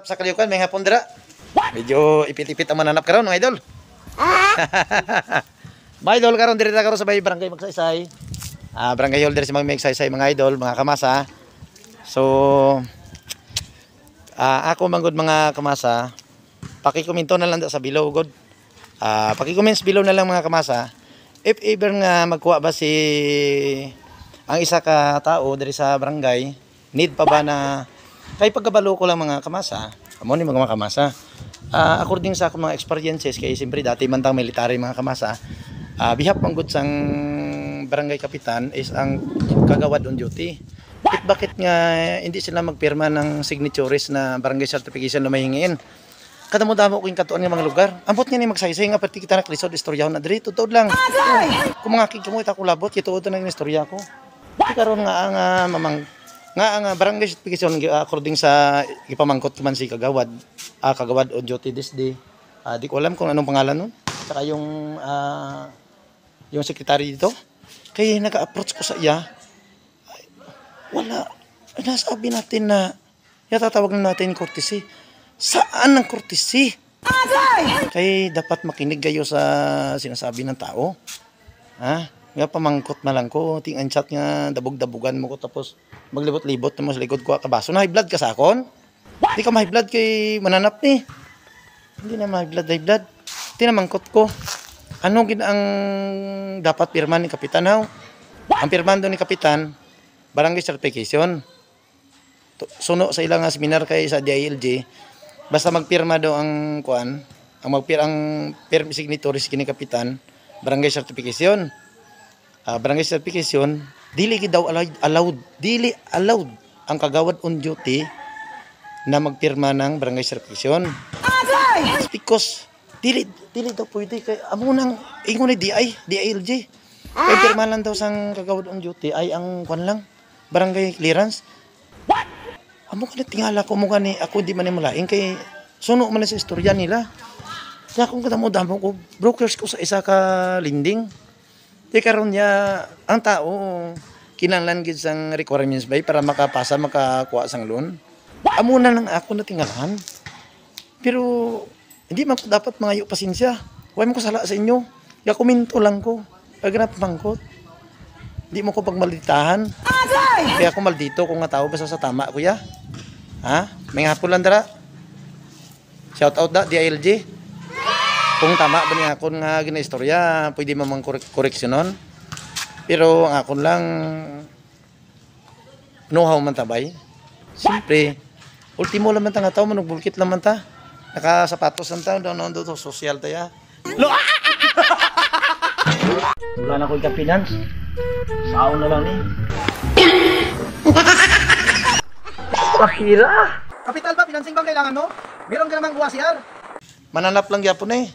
Sa kaliukan, may hapon dira. Medyo ipit-ipit ang mananap karon mga idol. Mga idol karon diri ta karon sa bay barangay Magsaysay. Barangay holder si Magsaysay mga idol, mga kamasa. So ako manggod mga kamasa, paki-komento na lang sa below god. Paki-comments below na lang mga kamasa. If ever nga magkuha ba si ang isa ka tao diri sa barangay, need pa ba na kay pagkabalo ko lang mga kamasa, amo ni mga kamasa. According sa akong mga experiences kay siyempre dati man tang military mga kamasa, bihap manggod sang barangay kapitan is ang kagawad on duty. Bakit nga hindi sila magpirma ng signatures na barangay certification na mahingin? Kadamo-damo ko yung katuan ng mga lugar. Ambot nga ni Magsaysay nga pati kita naklisod istoryahan na diri tuod lang. Kung mga kikamoy ta ko labot kituod na ng istorya ko. Karon nga ang mamang nga ang barangay certification according sa ipamangkot man si kagawad kagawad on duty this day. Di ko alam kung anong pangalan nun. Saka yung secretary dito. Kaya naka-approach ko sa iya. Wala. Nasabi natin na tatawag na natin courtesy. Saan ang courtesy? Kaya dapat makinig kayo sa sinasabi ng tao. Nga pamangkot na lang ko, ting chat nga dabog-dabugan mo ko tapos maglibot-libot mo sa likod ko kabaso. Na high blood ka sa akon? Hindi ka ma-high blood kay mananap ni. Hindi na ma-high blood. Tinamangkot ko. Ano gid ang dapat pirma ni kapitan haw? Ang pirman do ni kapitan, barangay certification. Suno sa ilang seminar kay sa DILG, basta magpirma daw ang kuan, ang pirm signatories kini kapitan, barangay certification. Barangay certification, dili gid daw allowed ang kagawad on duty na magpirma ng barangay certification. Because dili daw pwede kay amo nang ingon ni DILG. Kay pirma lang daw sang kagawad on duty ay ang kuan lang, barangay clearance. Amo ka tingala ko mo gani ako di man mulaing kay suno man sa istorya nila. Kaya kung kadamo-damo ko brokers ko sa isa ka lending. Di karon niya ang tao kinahanglan gid sang requirements bay para makakuha sang loan. Amo na lang ako natingalahan. Pero hindi man ko dapat mangayo pasensya. Huwag mo ko sala sa inyo. Ya komento lang ko. Pag napamangkot. Hindi mo ko pagmalditahan. Kaya ako maldito kung nga tao basta sa tama kuya. May hapon lang dara. Shout out da DILG. Kung tama ba niya akong nga ginaistorya, pwede mamang koreksyonon. Pero ang akon lang know-how man tabay. Siyempre, ultimo lang man ta nga tao, manugbulkit lang man ta. Nakasapatos lang ta, doon to social taya. Wala na ko ka-finance. Sao na lang ni. Pakira! Kapital ba? Financing bang kailangan mo? Meron ka namang UACR. Mananap lang gyapon eh.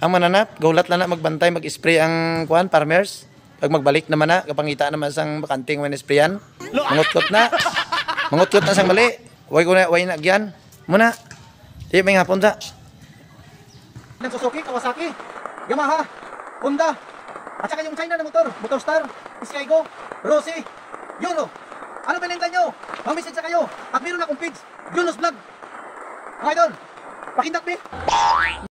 Ang mananap, gaulat lang na magbantay, mag-spray ang kuan, farmers. Pag magbalik naman na, kapangita naman sang bakanting when sprayan. Mangutkot na. Mangutkot na sang mali. Way na gyan. Muna. Di may hapon sa. Suzuki, Kawasaki, Yamaha, Honda, at saka yung China na motor, Motorstar, Skygo, Rossi, Yuno. Ano pinintay nyo? Mamisig sa kayo. At meron akong page, Yuno's Vlog. Mga idol, pakindak,